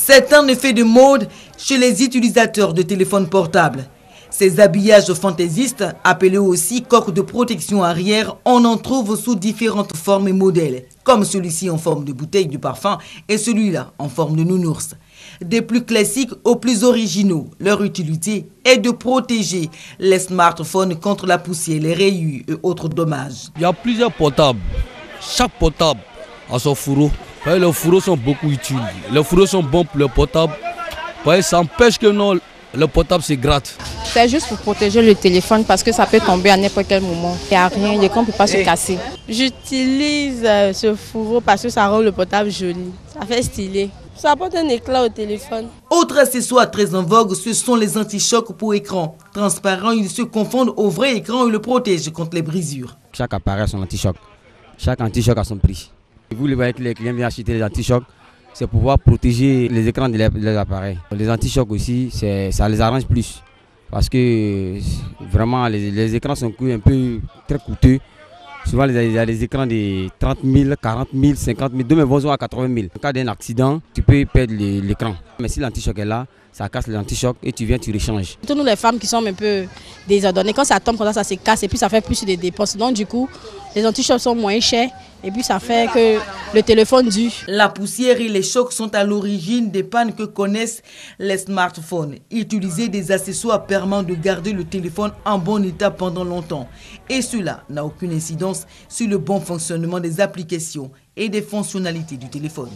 C'est un effet de mode chez les utilisateurs de téléphones portables. Ces habillages fantaisistes, appelés aussi coques de protection arrière, on en trouve sous différentes formes et modèles, comme celui-ci en forme de bouteille de parfum et celui-là en forme de nounours. Des plus classiques aux plus originaux, leur utilité est de protéger les smartphones contre la poussière, les rayures et autres dommages. Il y a plusieurs portables. Chaque portable a son fourreau. Les fourreaux sont beaucoup utiles. Les fourreaux sont bons pour le portable. Ça empêche que non, le portable se gratte. C'est juste pour protéger le téléphone parce que ça peut tomber à n'importe quel moment. Il n'y a rien, l'écran ne peut pas se casser. J'utilise ce fourreau parce que ça rend le portable joli. Ça fait stylé. Ça apporte un éclat au téléphone. Autre accessoire très en vogue, ce sont les anti-chocs pour écran. Transparents, ils se confondent au vrai écran et le protègent contre les brisures. Chaque appareil a son anti-choc. Chaque anti-choc a son prix. Vous le voyez que les clients viennent acheter les anti-chocs, c'est pour pouvoir protéger les écrans de leurs appareils. Les anti-chocs aussi, ça les arrange plus. Parce que vraiment, les écrans sont un peu très coûteux. Souvent, il y a des écrans de 30 000, 40 000, 50 000, demain vont à 80 000. En cas d'un accident, tu peux perdre l'écran. Mais si l'anti-choc est là, ça casse l'anti-choc et tu viens, tu rechanges. Toutes nous les femmes qui sont un peu désordonnées, quand ça tombe comme ça se casse et puis ça fait plus de dépenses. Donc du coup, les anti-chocs sont moins chers et puis ça fait que le téléphone dure. La poussière et les chocs sont à l'origine des pannes que connaissent les smartphones. Utiliser des accessoires permet de garder le téléphone en bon état pendant longtemps. Et cela n'a aucune incidence sur le bon fonctionnement des applications et des fonctionnalités du téléphone.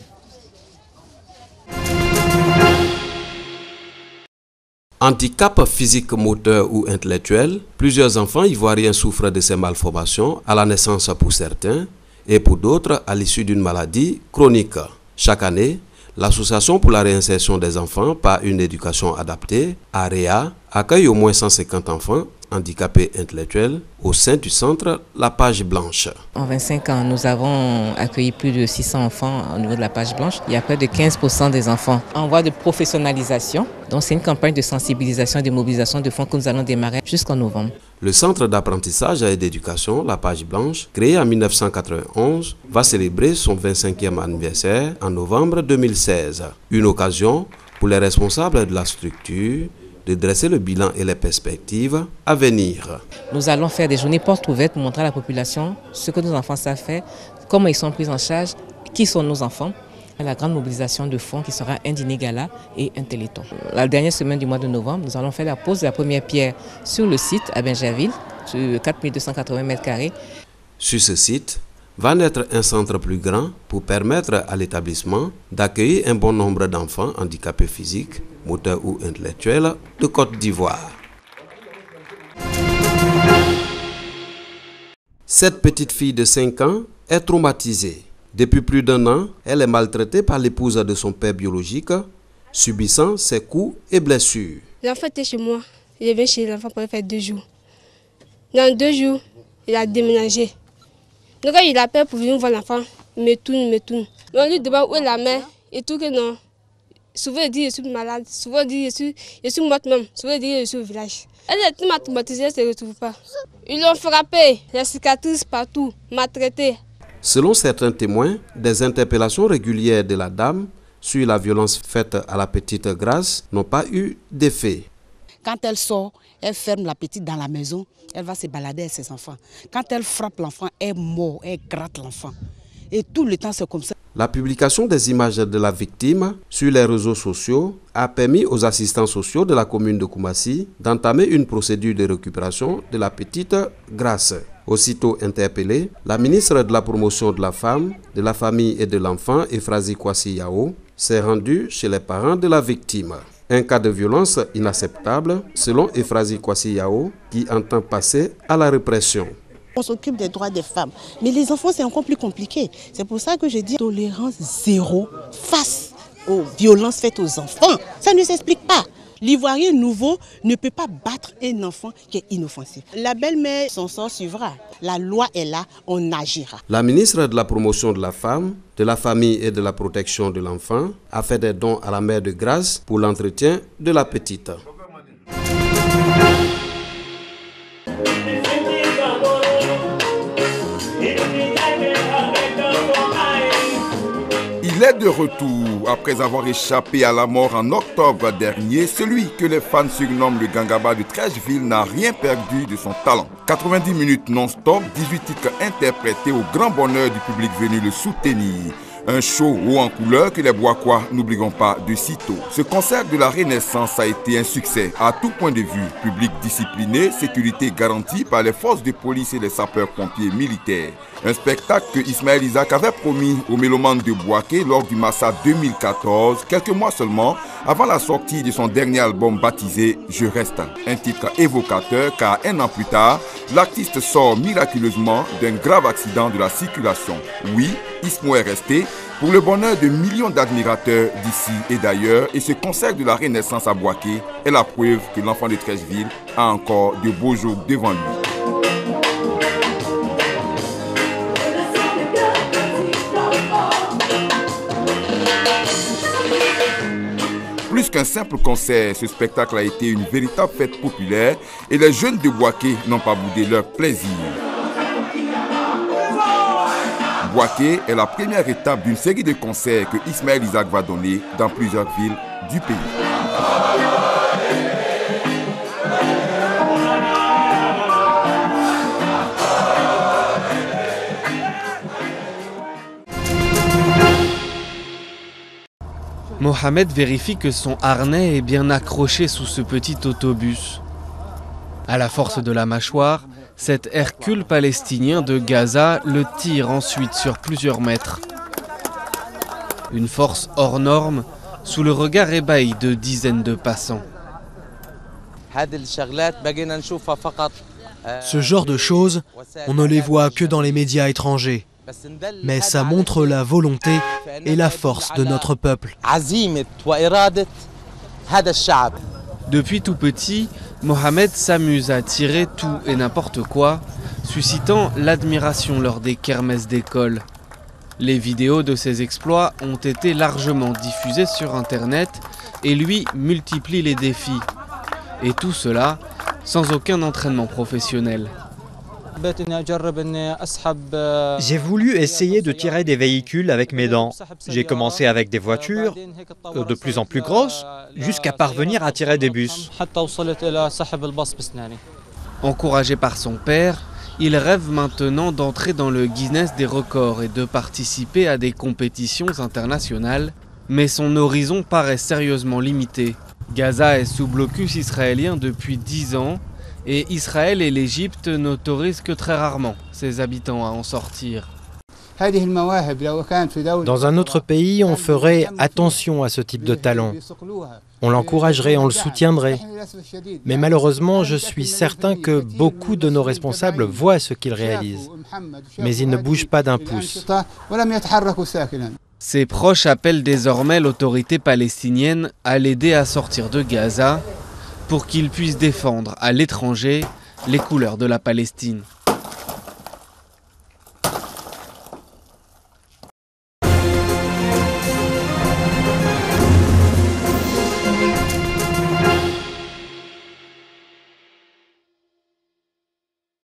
Handicap physique, moteur ou intellectuel, plusieurs enfants ivoiriens souffrent de ces malformations à la naissance pour certains et pour d'autres à l'issue d'une maladie chronique. Chaque année, l'Association pour la réinsertion des enfants par une éducation adaptée, AREA, accueille au moins 150 enfants handicapés intellectuels au sein du centre La Page Blanche. En 25 ans, nous avons accueilli plus de 600 enfants au niveau de La Page Blanche. Il y a près de 15% des enfants en voie de professionnalisation. Donc c'est une campagne de sensibilisation et de mobilisation de fonds que nous allons démarrer jusqu'en novembre. Le centre d'apprentissage et d'éducation La Page Blanche, créé en 1991, va célébrer son 25e anniversaire en novembre 2016. Une occasion pour les responsables de la structure de dresser le bilan et les perspectives à venir. Nous allons faire des journées portes ouvertes pour montrer à la population ce que nos enfants savent faire, comment ils sont pris en charge, qui sont nos enfants. La grande mobilisation de fonds qui sera un dîner gala et un téléthon. La dernière semaine du mois de novembre, nous allons faire la pose de la première pierre sur le site à Benjaville, sur 4280 m². Sur ce site va naître un centre plus grand pour permettre à l'établissement d'accueillir un bon nombre d'enfants handicapés physiques, moteurs ou intellectuels de Côte d'Ivoire. Cette petite fille de 5 ans est traumatisée. Depuis plus d'1 an, elle est maltraitée par l'épouse de son père biologique, subissant ses coups et blessures. L'enfant était chez moi. Il est venu chez l'enfant pour faire 2 jours. Dans 2 jours, il a déménagé. Donc quand il appelle pour venir voir l'enfant, il me tourne. On lui demande où est la mère et tout que non. Souvent il dit je suis malade, souvent il dit je suis morte même, souvent il dit je suis au village. Elle est tellement traumatisée, elle ne se retrouve pas. Ils l'ont frappé, les cicatrices partout, maltraité. Selon certains témoins, des interpellations régulières de la dame sur la violence faite à la petite Grâce n'ont pas eu d'effet. Quand elle sort, elle ferme la petite dans la maison, elle va se balader avec ses enfants. Quand elle frappe l'enfant, elle mord, elle gratte l'enfant. Et tout le temps, c'est comme ça. La publication des images de la victime sur les réseaux sociaux a permis aux assistants sociaux de la commune de Koumassi d'entamer une procédure de récupération de la petite Grâce. Aussitôt interpellée, la ministre de la Promotion de la Femme, de la Famille et de l'Enfant, Euphrasie Kwasi Yao, s'est rendue chez les parents de la victime. Un cas de violence inacceptable, selon Euphrasie Kwasi Yao, qui entend passer à la répression. On s'occupe des droits des femmes. Mais les enfants, c'est encore plus compliqué. C'est pour ça que je dis tolérance zéro face aux violences faites aux enfants. Ça ne s'explique pas. L'Ivoirien nouveau ne peut pas battre un enfant qui est inoffensif. La belle-mère, son sort suivra. La loi est là, on agira. La ministre de la Promotion de la Femme, de la Famille et de la Protection de l'Enfant a fait des dons à la mère de Grâce pour l'entretien de la petite. Il Il est de retour après avoir échappé à la mort en octobre dernier. Celui que les fans surnomment le Gangaba de Treichville n'a rien perdu de son talent. 90 minutes non-stop, 18 titres interprétés au grand bonheur du public venu le soutenir. Un show haut en couleur que les Boakois n'oublieront pas de sitôt. Ce concert de la Renaissance a été un succès à tout point de vue. Public discipliné, sécurité garantie par les forces de police et les sapeurs-pompiers militaires. Un spectacle que Ismaël Isaac avait promis aux mélomanes de Bouaké lors du Massa 2014, quelques mois seulement avant la sortie de son dernier album baptisé « Je reste ». Un titre évocateur car un an plus tard, l'artiste sort miraculeusement d'un grave accident de la circulation. Oui, Ismo est resté pour le bonheur de millions d'admirateurs d'ici et d'ailleurs, et ce concert de la Renaissance à Bouaké est la preuve que l'enfant de Treichville a encore de beaux jours devant lui. Plus qu'un simple concert, ce spectacle a été une véritable fête populaire et les jeunes de Bouaké n'ont pas boudé leur plaisir. Bouaké est la première étape d'une série de concerts que Ismaël Isaac va donner dans plusieurs villes du pays. Mohamed vérifie que son harnais est bien accroché sous ce petit autobus. À la force de la mâchoire, cet Hercule palestinien de Gaza le tire ensuite sur plusieurs mètres. Une force hors norme, sous le regard ébahi de dizaines de passants. Ce genre de choses, on ne les voit que dans les médias étrangers. Mais ça montre la volonté et la force de notre peuple. Depuis tout petit, Mohamed s'amuse à tirer tout et n'importe quoi, suscitant l'admiration lors des kermesses d'école. Les vidéos de ses exploits ont été largement diffusées sur Internet et lui multiplie les défis. Et tout cela sans aucun entraînement professionnel. J'ai voulu essayer de tirer des véhicules avec mes dents. J'ai commencé avec des voitures, de plus en plus grosses, jusqu'à parvenir à tirer des bus. Encouragé par son père, il rêve maintenant d'entrer dans le Guinness des records et de participer à des compétitions internationales, mais son horizon paraît sérieusement limité. Gaza est sous blocus israélien depuis 10 ans, et Israël et l'Égypte n'autorisent que très rarement ses habitants à en sortir. Dans un autre pays, on ferait attention à ce type de talent. On l'encouragerait, on le soutiendrait. Mais malheureusement, je suis certain que beaucoup de nos responsables voient ce qu'ils réalisent. Mais ils ne bougent pas d'un pouce. Ses proches appellent désormais l'autorité palestinienne à l'aider à sortir de Gaza, pour qu'il puisse défendre à l'étranger les couleurs de la Palestine.